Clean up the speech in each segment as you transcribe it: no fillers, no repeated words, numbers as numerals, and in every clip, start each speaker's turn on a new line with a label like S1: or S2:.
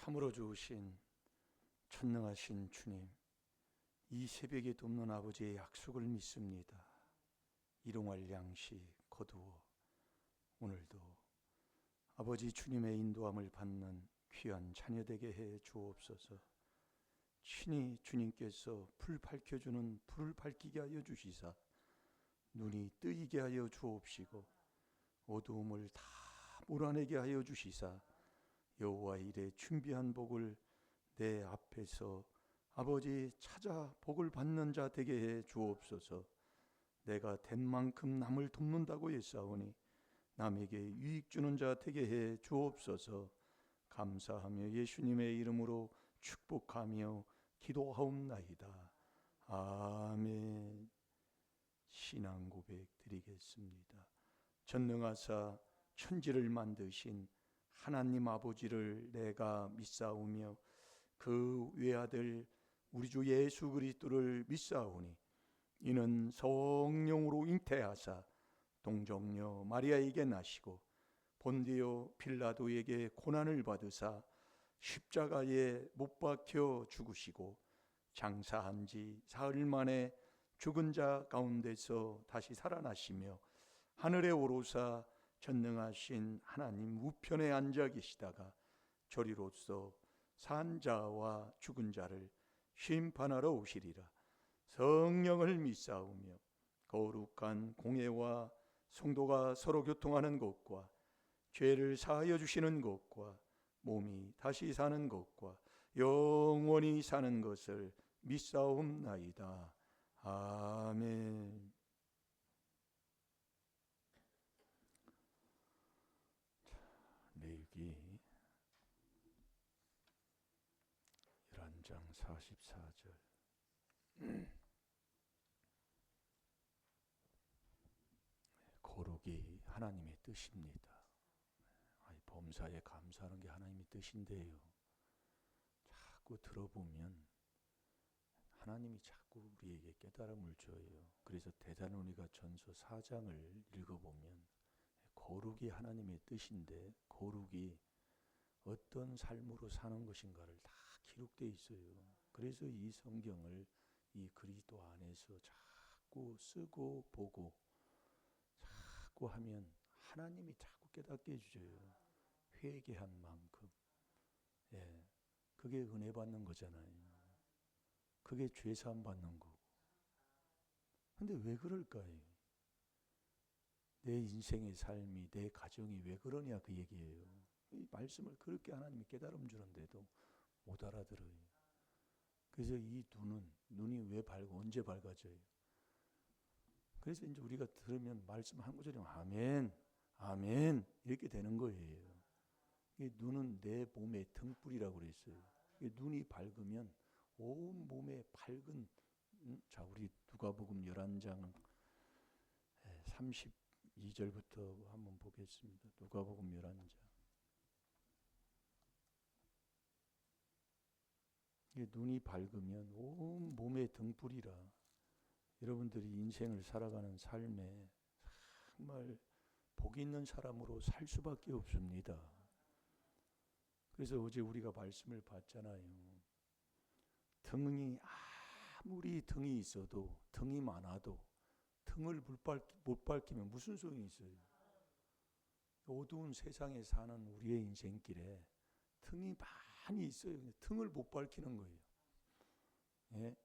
S1: 참으로 좋으신 전능하신 주님, 이 새벽에 돕는 아버지의 약속을 믿습니다. 일용할 양식 거두어 오늘도 아버지 주님의 인도함을 받는 귀한 자녀 되게 해 주옵소서. 친히 주님께서 불 밝혀주는 불을 밝히게 하여 주시사 눈이 뜨이게 하여 주옵시고 어두움을 다 몰아내게 하여 주시사 여호와 일에 준비한 복을 내 앞에서 아버지 찾아 복을 받는 자 되게 해 주옵소서. 내가 된 만큼 남을 돕는다고 했사오니 남에게 유익 주는 자 되게 해 주옵소서. 감사하며 예수님의 이름으로 축복하며 기도하옵나이다. 아멘. 신앙 고백 드리겠습니다. 전능하사 천지를 만드신 하나님 아버지를 내가 믿사오며 그 외아들 우리 주 예수 그리스도를 믿사오니 이는 성령으로 잉태하사 동정녀 마리아에게 나시고 본디오 빌라도에게 고난을 받으사 십자가에 못 박혀 죽으시고 장사한 지 사흘 만에 죽은 자 가운데서 다시 살아나시며 하늘에 오르사 전능하신 하나님 우편에 앉아 계시다가 저리로서 산 자와 죽은 자를 심판하러 오시리라. 성령을 믿사오며 거룩한 공회와 성도가 서로 교통하는 것과 죄를 사하여 주시는 것과 몸이 다시 사는 것과 영원히 사는 것을 믿사옵나이다. 아멘. 레위기 11장 44절. 거룩이 하나님의 뜻입니다. 범사에 감사하는 게 하나님의 뜻인데요, 자꾸 들어보면 하나님이 자꾸 우리에게 깨달음을 줘요. 그래서 대살로니가 전서 4장을 읽어보면 거룩이 하나님의 뜻인데 거룩이 어떤 삶으로 사는 것인가를 다 기록되어 있어요. 그래서 이 성경을 이 그리스도 안에서 자꾸 쓰고 보고 자꾸 하면 하나님이 자꾸 깨닫게 해주셔요. 회개한 만큼. 그게 은혜 받는 거잖아요. 그게 죄사함 받는 거고. 근데 왜 그럴까요? 내 인생의 삶이, 내 가정이 왜 그러냐 그 얘기예요. 이 말씀을 그렇게 하나님이 깨달음 주는데도 못 알아들어요. 그래서 이 눈이 왜 밝고 언제 밝아져요? 그래서 이제 우리가 들으면 말씀 한 구절이면 아멘, 아멘 이렇게 되는 거예요. 이 눈은 내 몸의 등불이라고 그랬어요. 눈이 밝으면 온 몸에 밝은, 자 우리 누가복음 11장 32절부터 한번 보겠습니다. 누가복음 11장. 눈이 밝으면 온 몸의 등불이라. 여러분들이 인생을 살아가는 삶에 정말 복 있는 사람으로 살 수밖에 없습니다. 그래서 어제 우리가 말씀을 봤잖아요. 등이 아무리 등이 있어도, 등이 많아도 등을 못 밝히면 무슨 소용이 있어요? 어두운 세상에 사는 우리의 인생길에 등이 많이 있어요. 등을 못 밝히는 거예요.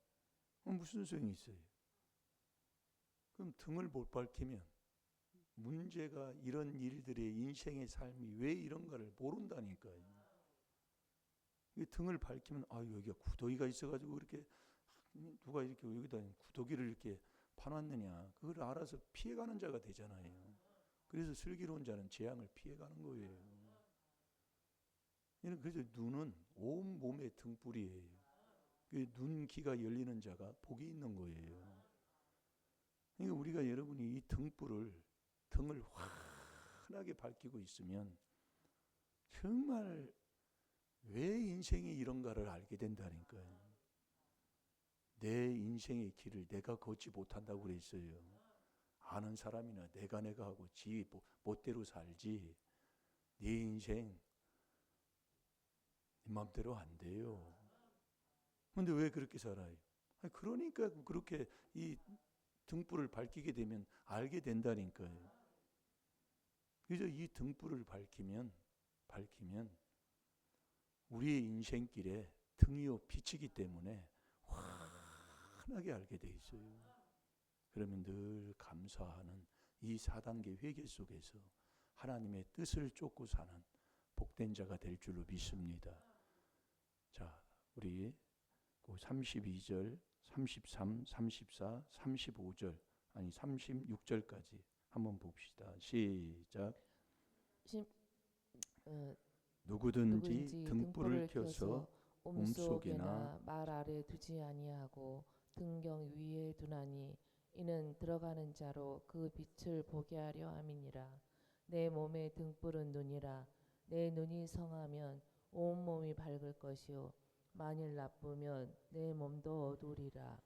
S1: 무슨 소용이 있어요? 그럼 등을 못 밝히면 문제가, 이런 일들의 인생의 삶이 왜 이런가를 모른다니까요. 등을 밝히면 여기가 구더기가 있어가지고 이렇게 누가 이렇게 여기다 구더기를 이렇게 파놨느냐, 그걸 알아서 피해가는 자가 되잖아요. 그래서 슬기로운 자는 재앙을 피해가는 거예요. 그래서 눈은 온 몸의 등불이에요. 눈 귀가 열리는 자가 복이 있는 거예요. 그러니까 우리가, 여러분이 이 등을 환하게 밝히고 있으면 정말 왜 인생이 이런가를 알게 된다니까요. 내 인생의 길을 내가 걷지 못한다고 그랬어요. 아는 사람이나 내가 하고 지 멋대로 살지, 네 인생 네 마음대로 안 돼요. 근데 왜 그렇게 살아요? 아니, 그러니까 그렇게 이 등불을 밝히게 되면 알게 된다니까요. 그래서 이 등불을 밝히면 우리의 인생길에 등이요 빛이기 때문에 환하게 알게 돼 있어요. 그러면 늘 감사하는 이 4단계 회개 속에서 하나님의 뜻을 쫓고 사는 복된 자가 될 줄로 믿습니다. 자, 우리 32절, 33, 34, 35절, 아니 36절까지 한번 봅시다. 시작. 누구든지 등불을 켜서 몸속에나
S2: 말 아래 두지 아니하고 등경 위에 두나니 이는 들어가는 자로 그 빛을 보게 하려 함이니라. 내 몸의 등불은 눈이라. 내 눈이 성하면 온 몸이 밝을 것이요 만일 나쁘면 내 몸도 어두우리라.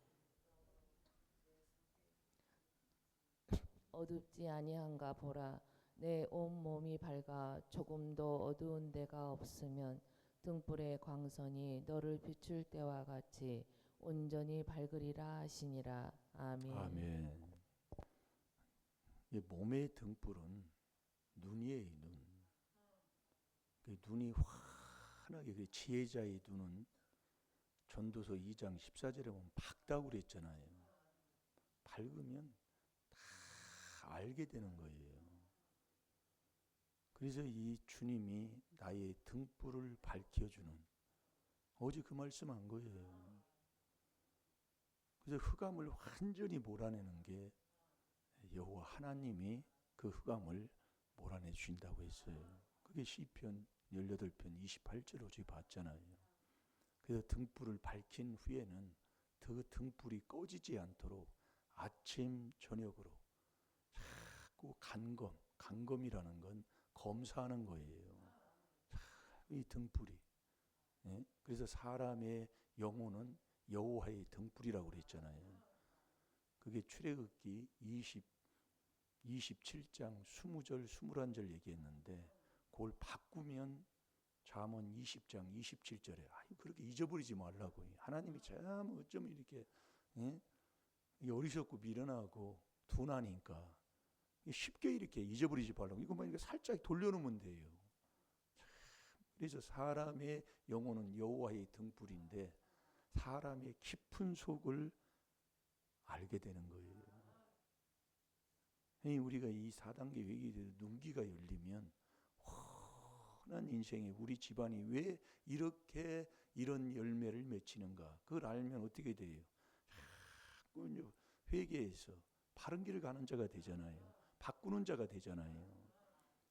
S2: 어둡지 아니한가 보라. 내 온 몸이 밝아 조금도 어두운 데가 없으면 등불의 광선이 너를 비출 때와 같이 온전히 밝으리라 하시니라. 아멘.
S1: 아멘. 이 몸의 등불은 눈이에요, 눈. 그 눈이 환하게, 그 지혜자의 눈은 전도서 2장 14절에 보면 밝다고 그랬잖아요. 밝으면 다 알게 되는 거예요. 그래서 이 주님이 나의 등불을 밝혀주는, 어제 그 말씀한 거예요. 그래서 흑암을 완전히 몰아내는 게 여호와 하나님이 그 흑암을 몰아내 주신다고 했어요. 그게 시편 18편 28절 어제 봤잖아요. 그래서 등불을 밝힌 후에는 그 등불이 꺼지지 않도록 아침 저녁으로 자꾸 간검이라는 건 검사하는 거예요. 이 등불이. 예? 그래서 사람의 영혼은 여호와의 등불이라고 그랬잖아요. 그게 출애굽기 27장 20절 21절 얘기했는데 그걸 바꾸면 잠언 20장 27절에 그렇게 잊어버리지 말라고. 하나님이 참 어쩌면 이렇게 어리석고 미련하고 둔하니까 쉽게 이렇게 잊어버리지 말라고. 이것만 이렇게 살짝 돌려놓으면 돼요. 그래서 사람의 영혼은 여호와의 등불인데 사람의 깊은 속을 알게 되는 거예요. 우리가 이 4단계 회개에 눈기가 열리면 환한 인생에 우리 집안이 왜 이렇게 이런 열매를 맺히는가 그걸 알면 어떻게 돼요? 자꾸 회개해서 바른 길을 가는 자가 되잖아요. 바꾸는 자가 되잖아요.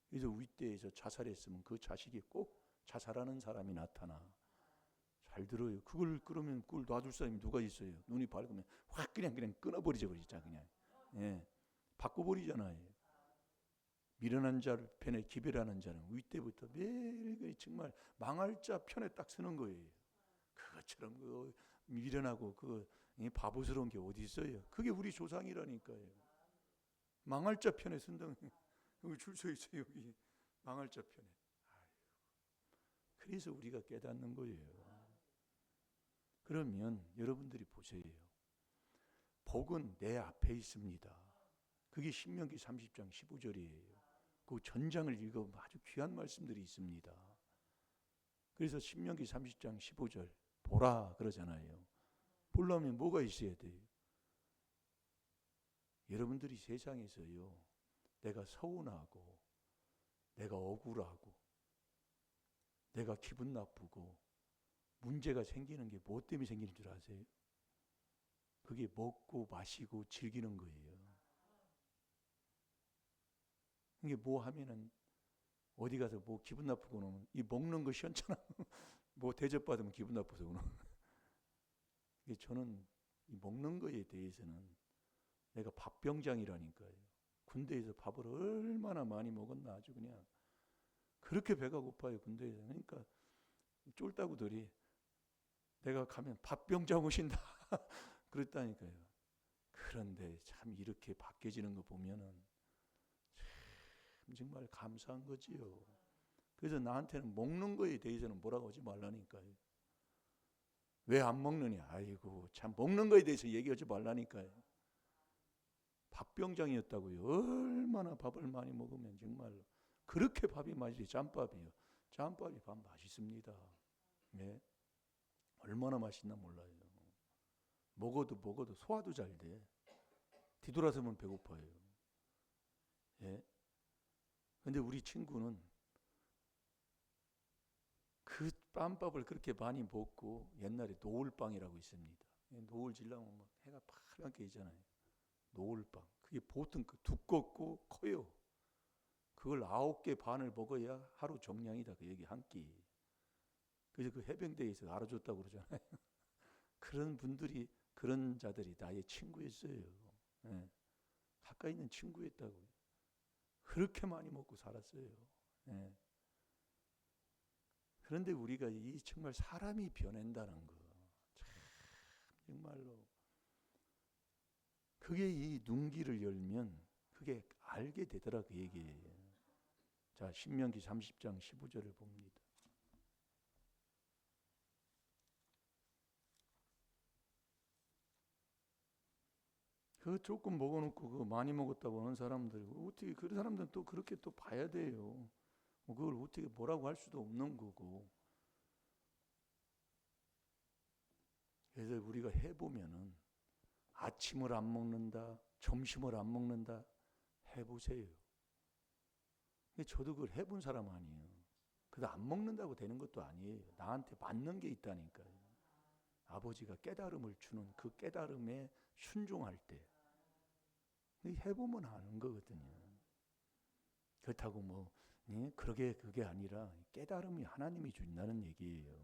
S1: 그래서 윗대에서 자살했으면 그 자식이 꼭 자살하는 사람이 나타나. 잘 들어요. 그러면 그걸 놔둘 사람이 누가 있어요? 눈이 밝으면 확 그냥 끊어버리자 그러자 그냥. 예. 바꿔버리잖아요. 미련한 자 편에 기별하는 자는 윗대부터 매일 정말 망할 자 편에 딱 서는 거예요. 그것처럼 그 미련하고 그 바보스러운 게 어디 있어요? 그게 우리 조상이라니까요. 망할 자 편에 선당 여기 줄 서 있어요. 여기 망할 자 편에. 그래서 우리가 깨닫는 거예요. 그러면 여러분들이 보세요. 복은 내 앞에 있습니다. 그게 신명기 30장 15절이에요. 그 전장을 읽어보면 아주 귀한 말씀들이 있습니다. 그래서 신명기 30장 15절 보라 그러잖아요. 보려면 뭐가 있어야 돼요? 여러분들이 세상에서요, 내가 서운하고 내가 억울하고 내가 기분 나쁘고 문제가 생기는 게 뭐 때문에 생기는 줄 아세요? 그게 먹고 마시고 즐기는 거예요. 이게 뭐 하면은 어디 가서 뭐 기분 나쁘고 그러면 이 먹는 거 시원찮아. 뭐 대접받으면 기분 나빠서 그러는. 이게 저는 이 먹는 거에 대해서는 내가 밥병장이라니까요. 군대에서 밥을 얼마나 많이 먹었나 아주 그냥 그렇게 배가 고파요 군대에서. 그러니까 쫄따구들이 내가 가면 밥병장 오신다 그랬다니까요. 그런데 참 이렇게 바뀌어지는 거 보면은 참 정말 감사한 거지요. 그래서 나한테는 먹는 거에 대해서는 뭐라고 하지 말라니까요. 왜 안 먹느냐? 아이고 참 먹는 거에 대해서 얘기하지 말라니까요. 밥병장이었다고요. 얼마나 밥을 많이 먹으면 정말로 그렇게 밥이 맛있지. 짬밥이요. 짬밥이 밥 맛있습니다. 네? 얼마나 맛있나 몰라요. 먹어도 소화도 잘 돼. 뒤돌아서면 배고파요. 예? 근데 우리 친구는 그 빰밥을 그렇게 많이 먹고 옛날에 노을빵이라고 있습니다. 노을 지려면 막 해가 파랗게 있잖아요. 노을빵. 그게 보통 두껍고 커요. 그걸 9개 반을 먹어야 하루 정량이다. 그 얘기 한 끼. 그래서 그 해병대에서 알아줬다고 그러잖아요. 그런 분들이 그런 자들이 나의 친구였어요. 예. 가까이 있는 친구였다고요. 그렇게 많이 먹고 살았어요. 예. 그런데 우리가 이 정말 사람이 변한다는 거, 참 정말로 그게 이 눈길을 열면 그게 알게 되더라 그 얘기예요. 자, 신명기 30장 15절을 봅니다. 그 조금 먹어놓고 그 많이 먹었다고 하는 사람들, 어떻게 그런 사람들은 또 그렇게 또 봐야 돼요. 그걸 어떻게 뭐라고 할 수도 없는 거고. 그래서 우리가 해보면은 아침을 안 먹는다, 점심을 안 먹는다 해보세요. 저도 그걸 해본 사람 아니에요. 그래도 안 먹는다고 되는 것도 아니에요. 나한테 맞는 게 있다니까요. 아버지가 깨달음을 주는 그 깨달음에 순종할 때 해보면 아는 거거든요. 그렇다고 뭐 그게 아니라 깨달음이 하나님이 준다는 얘기예요.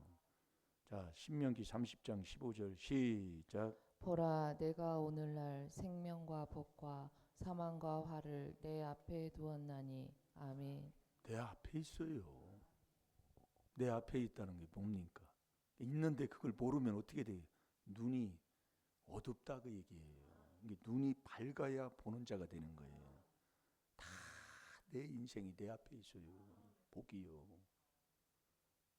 S1: 자, 신명기 30장 15절 시작.
S2: 보라, 내가 오늘날 생명과 복과 사망과 화를 내 앞에 두었나니. 아멘.
S1: 내 앞에 있어요. 내 앞에 있다는 게 뭡니까? 있는데 그걸 모르면 어떻게 돼요? 눈이 어둡다 그 얘기예요. 눈이 밝아야 보는 자가 되는 거예요. 다 내 인생이 내 앞에 있어요. 복이요.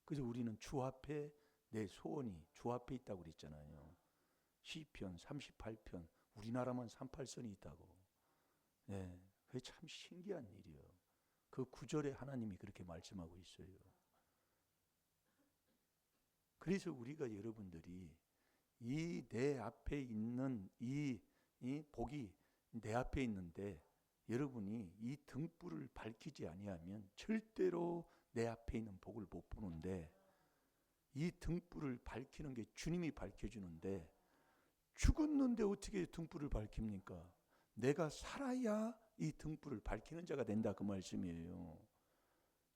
S1: 그래서 우리는 주 앞에 내 소원이 주 앞에 있다고 그랬잖아요. 시편 38편 우리나라만 38선이 있다고. 네, 그게 참 신기한 일이에요. 그 9절에 하나님이 그렇게 말씀하고 있어요. 그래서 우리가 여러분들이 이 내 앞에 있는 이 복이 내 앞에 있는데 여러분이 이 등불을 밝히지 아니하면 절대로 내 앞에 있는 복을 못 보는데 이 등불을 밝히는 게 주님이 밝혀주는데 죽었는데 어떻게 등불을 밝힙니까? 내가 살아야 이 등불을 밝히는 자가 된다 그 말씀이에요.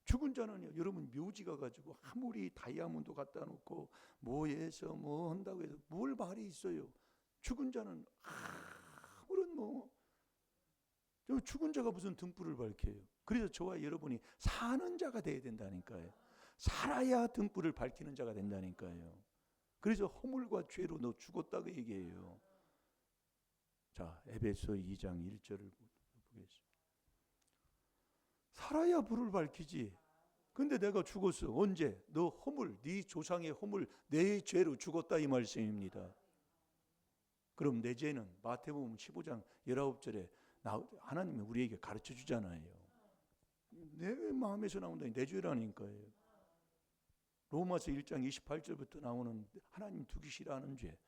S1: 죽은 자는요, 여러분 묘지 가가지고 아무리 다이아몬드 갖다 놓고 뭐해서 뭐 한다고 해서 뭘 말이 있어요. 죽은 자는 아무런 죽은 자가 무슨 등불을 밝혀요. 그래서 저와 여러분이 사는 자가 돼야 된다니까요. 살아야 등불을 밝히는 자가 된다니까요. 그래서 허물과 죄로 너 죽었다고 얘기해요. 자, 에베소 2장 1절을 보겠습니다. 살아야 불을 밝히지. 근데 내가 죽었어. 언제? 너 허물, 네 조상의 허물, 내 죄로 죽었다 이 말씀입니다. 그럼 내 죄는 마태복음 15장 19절에 하나님이 우리에게 가르쳐 주잖아요. 내 마음에서 나온다니 내 죄라니까요. 로마서 1장 28절부터 나오는 하나님 두기 싫어하는 죄,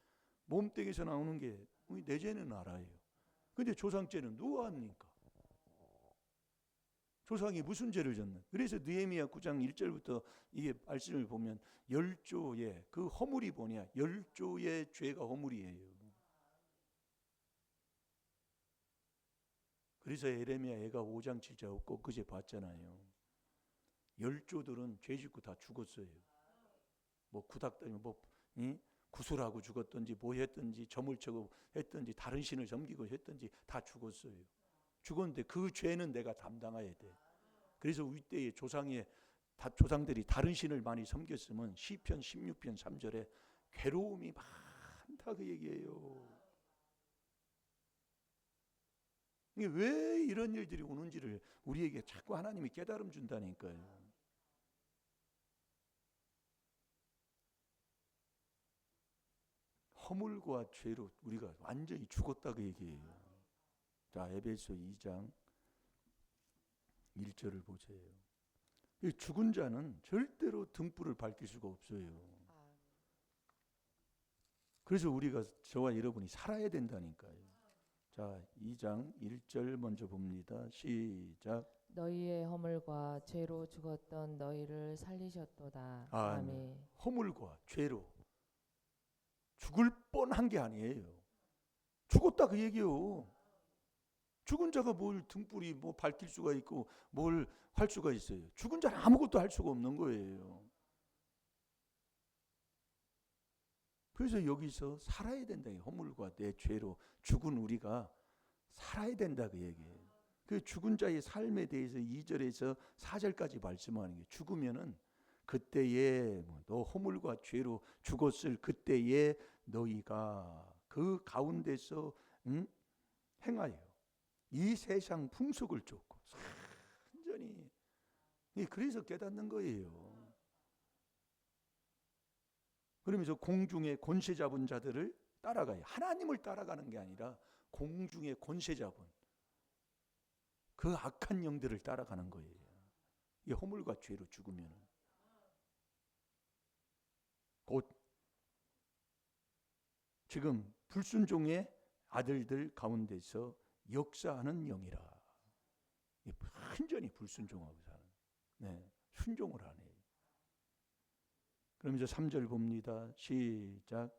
S1: 몸뚱에서 나오는 게 내 죄는 알아요. 근데 조상죄는 누가 합니까? 조상이 무슨 죄를 졌나? 그래서 느헤미야 9장 1절부터 이게 말씀을 보면 10조의 그 허물이 뭐냐? 10조의 죄가 허물이에요. 그래서 에레미야 애가 5장 7절 꼭 그제 봤잖아요. 10조들은 죄 짓고 다 죽었어요. 뭐 구닥다리 구슬하고 죽었든지 뭐 했든지 점을 쳐고 했든지 다른 신을 섬기고 했든지 다 죽었어요. 죽었는데 그 죄는 내가 담당해야 돼. 그래서 우리 때의 조상들이 다른 신을 많이 섬겼으면 시편 16편 3절에 괴로움이 많다 그 얘기예요. 왜 이런 일들이 오는지를 우리에게 자꾸 하나님이 깨달음 준다니까요. 허물과 죄로 우리가 완전히 죽었다 그 얘기예요. 자, 에베소 2장 1절을 보세요. 이 죽은 자는 절대로 등불을 밝힐 수가 없어요. 그래서 우리가 저와 여러분이 살아야 된다니까요. 자, 2장 1절 먼저 봅니다. 시작.
S2: 너희의 허물과 죄로 죽었던 너희를 살리셨도다.
S1: 아멘.
S2: 아멘.
S1: 허물과 죄로 죽을 뻔한 게 아니에요. 죽었다 그 얘기요. 죽은 자가 뭘 등불이 뭐 밝힐 수가 있고 뭘 할 수가 있어요. 죽은 자는 아무것도 할 수가 없는 거예요. 그래서 여기서 살아야 된다. 허물과 내 죄로 죽은 우리가 살아야 된다 그 얘기예요. 그 죽은 자의 삶에 대해서 2절에서 4절까지 말씀하는 게 죽으면은 그때에 너 허물과 죄로 죽었을 그때에 너희가 그 가운데서 행하여 이 세상 풍속을 쫓고 완전히 그래서 깨닫는 거예요. 그러면서 공중의 권세 잡은 자들을 따라가요. 하나님을 따라가는 게 아니라 공중의 권세 잡은 그 악한 영들을 따라가는 거예요. 이 허물과 죄로 죽으면 곧 지금 불순종의 아들들 가운데서 역사하는 영이라. 완전히 불순종하고 사는. 네, 순종을 안 해요. 그러면서 3절 봅니다. 시작.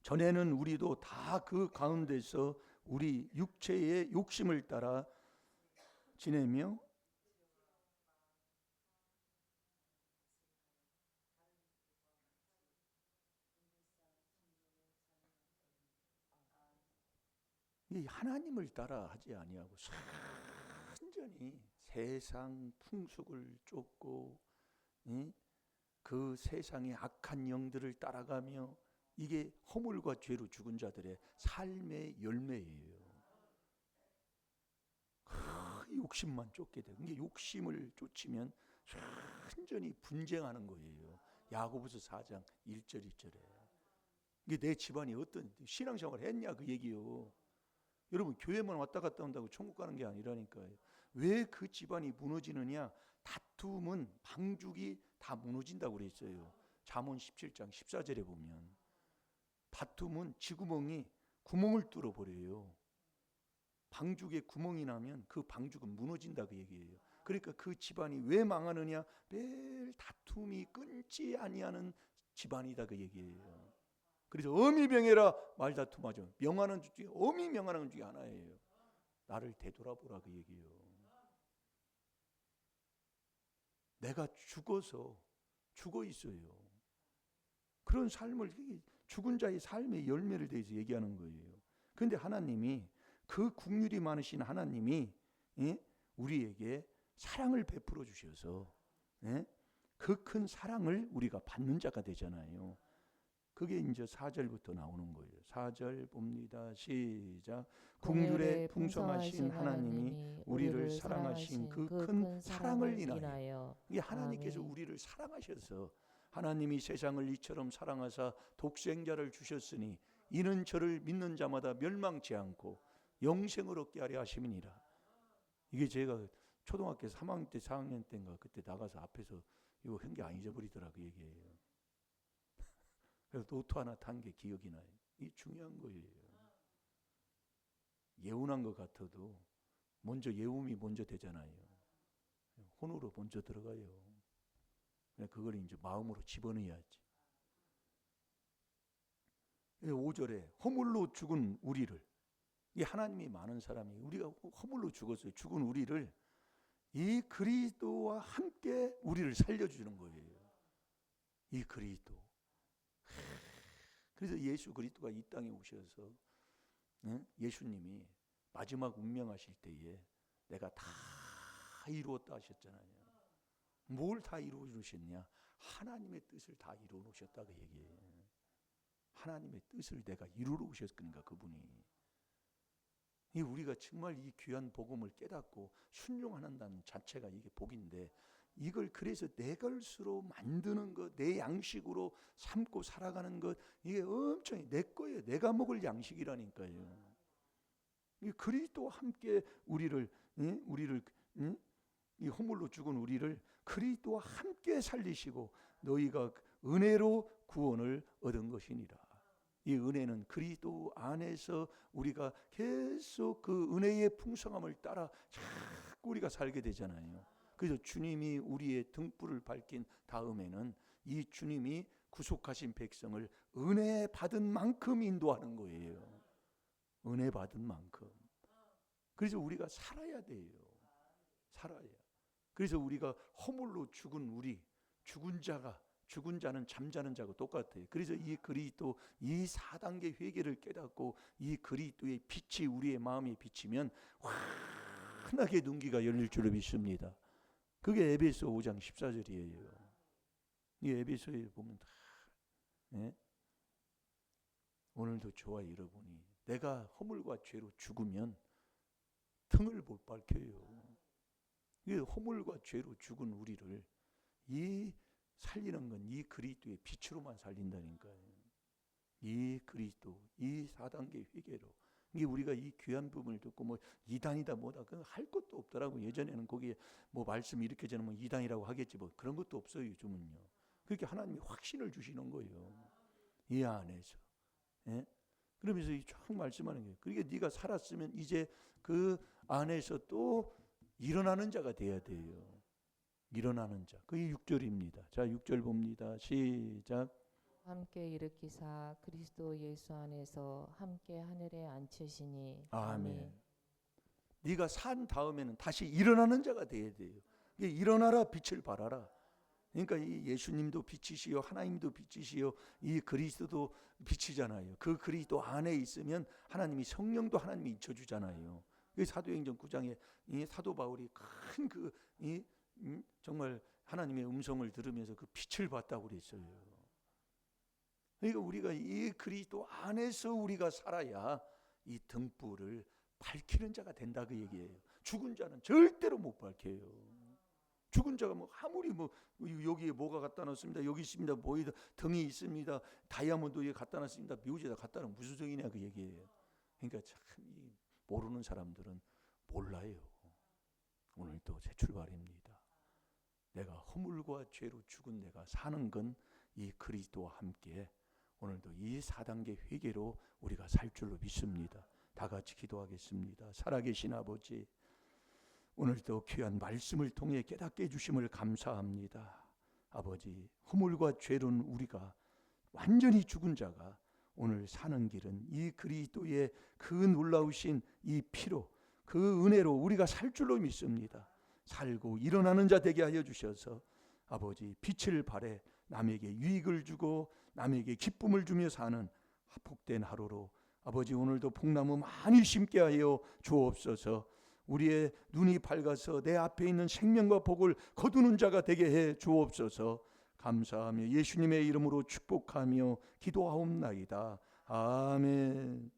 S1: 전에는 우리도 다 그 가운데서 우리 육체의 욕심을 따라 지내며 이 하나님을 따라 하지 아니하고 완전히 세상 풍속을 쫓고 그 세상의 악한 영들을 따라가며 이게 허물과 죄로 죽은 자들의 삶의 열매예요. 욕심만 쫓게 돼요. 이게 욕심을 쫓으면 완전히 분쟁하는 거예요. 야고보서 4장 1절 2절에 이게 내 집안이 어떤 신앙생활 했냐 그 얘기요. 여러분 교회만 왔다 갔다 한다고 천국 가는 게 아니라니까요. 왜 그 집안이 무너지느냐? 다툼은 방죽이 다 무너진다고 그랬어요. 잠언 17장 14절에 보면 다툼은 쥐구멍이 구멍을 뚫어버려요. 방죽에 구멍이 나면 그 방죽은 무너진다 그 얘기예요. 그러니까 그 집안이 왜 망하느냐? 매일 다툼이 끊지 아니하는 집안이다 그 얘기예요. 그래서 어미 명예라 말다툼하죠. 명하는 주 중에 어미 명하는 주 중에 하나예요. 나를 되돌아보라 그 얘기예요. 내가 죽어서 죽어 있어요. 그런 삶을 죽은 자의 삶의 열매를 대해서 얘기하는 거예요. 그런데 하나님이 그 국률이 많으신 하나님이 우리에게 사랑을 베풀어 주셔서 그 큰 사랑을 우리가 받는 자가 되잖아요. 그게 이제 4절부터 나오는 거예요. 4절 봅니다. 시작. 국률에 풍성하신 하나님이 우리를 사랑하신 그 큰 사랑을 인하여 이게 하나님께서
S2: 아멘.
S1: 우리를 사랑하셔서 하나님이 세상을 이처럼 사랑하사 독생자를 주셨으니 이는 저를 믿는 자마다 멸망치 않고 영생을 얻게 하려 하심이니라. 이게 제가 초등학교 3학년 때 4학년 때인가 그때 나가서 앞에서 이거 한 게 안 잊어버리더라 그 얘기예요. 그래서 노트 하나 탄 게 기억이 나요. 이게 중요한 거예요. 예운한 것 같아도 먼저 예움이 먼저 되잖아요. 혼으로 먼저 들어가요. 그걸 이제 마음으로 집어넣어야지. 5절에 허물로 죽은 우리를, 이 하나님이 많은 사람이 우리가 허물로 죽었어요. 죽은 우리를 이 그리스도와 함께 우리를 살려주는 거예요. 이 그리스도. 그래서 예수 그리스도가 이 땅에 오셔서 예수님이 마지막 운명하실 때에 내가 다 이루었다 하셨잖아요. 뭘 다 이루어 주셨냐? 하나님의 뜻을 다 이루어 놓으셨다 그 얘기예요. 하나님의 뜻을 내가 이루어 오셨으니까 그분이. 우리가 정말 이 귀한 복음을 깨닫고 순종하는 자체가 이게 복인데 이걸 그래서 내 것으로 만드는 것, 내 양식으로 삼고 살아가는 것, 이게 엄청 내 거예요. 내가 먹을 양식이라니까요. 이 그리스도와 함께 우리를 이 허물로 죽은 우리를 그리스도와 함께 살리시고 너희가 은혜로 구원을 얻은 것이니라. 이 은혜는 그리스도 안에서 우리가 계속 그 은혜의 풍성함을 따라 자꾸 우리가 살게 되잖아요. 그래서 주님이 우리의 등불을 밝힌 다음에는 이 주님이 구속하신 백성을 은혜 받은 만큼 인도하는 거예요. 은혜 받은 만큼. 그래서 우리가 살아야 돼요. 살아야. 그래서 우리가 허물로 죽은 우리, 죽은 자는 잠자는 자고 똑같아요. 그래서 이 그리스도, 이 4단계 회개를 깨닫고 이 그리스도의 빛이 우리의 마음에 비치면 환하게 눈기가 열릴 줄로 믿습니다. 그게 에베소 5장 14절이에요. 이 에베소에 보면 다 오늘도 저와 여러분이 내가 허물과 죄로 죽으면 등을 못 밝혀요. 이 허물과 죄로 죽은 우리를 이 살리는 건 이 그리스도의 빛으로만 살린다니까요. 이 그리스도, 이 4단계 회개로. 이게 우리가 이 귀한 부분을 듣고 뭐 이단이다 뭐다 그건 할 것도 없더라고. 예전에는 거기에 뭐 말씀 이렇게 전하면 이단이라고 하겠지 뭐 그런 것도 없어요. 요즘은요. 그렇게 하나님이 확신을 주시는 거예요. 이 안에서. 예? 그러면서 쭉 말씀하는 거예요. 그러니까 네가 살았으면 이제 그 안에서 또 일어나는 자가 돼야 돼요. 일어나는 자. 그게 6절입니다. 자, 6절 봅니다. 시작.
S2: 함께 일으키사 그리스도 예수 안에서 함께 하늘에 앉히시니.
S1: 아멘. 네가 산 다음에는 다시 일어나는 자가 돼야 돼요. 일어나라 빛을 발하라. 그러니까 이 예수님도 빛이시요 하나님도 빛이시요 이 그리스도도 빛이잖아요. 그 그리스도 안에 있으면 하나님이 성령도 하나님이 잊혀주잖아요. 사도행전 9장에 이 사도 바울이 큰 정말 하나님의 음성을 들으면서 그 빛을 봤다고 그랬어요. 그러니까 우리가 이 그리스도 안에서 우리가 살아야 이 등불을 밝히는 자가 된다 그 얘기예요. 죽은 자는 절대로 못 밝혀요. 죽은 자가 뭐 아무리 뭐 여기에 뭐가 갖다 놨습니다. 여기 있습니다. 뭐 등이 있습니다. 다이아몬드에 갖다 놨습니다. 묘지에다 갖다 놓으면 무슨 소용이냐 그 얘기예요. 그러니까 참 모르는 사람들은 몰라요. 오늘 또 새 출발입니다. 내가 허물과 죄로 죽은 내가 사는 건 이 그리스도와 함께 오늘도 이 4단계 회개로 우리가 살 줄로 믿습니다. 다 같이 기도하겠습니다. 살아계신 아버지, 오늘도 귀한 말씀을 통해 깨닫게 해주심을 감사합니다. 아버지, 허물과 죄로는 우리가 완전히 죽은 자가 오늘 사는 길은 이 그리스도의 그 놀라우신 이 피로 그 은혜로 우리가 살 줄로 믿습니다. 살고 일어나는 자 되게 하여 주셔서 아버지 빛을 발해 남에게 유익을 주고 남에게 기쁨을 주며 사는 복된 하루로 아버지 오늘도 복나무 많이 심게 하여 주옵소서. 우리의 눈이 밝아서 내 앞에 있는 생명과 복을 거두는 자가 되게 해 주옵소서. 감사하며 예수님의 이름으로 축복하며 기도하옵나이다. 아멘.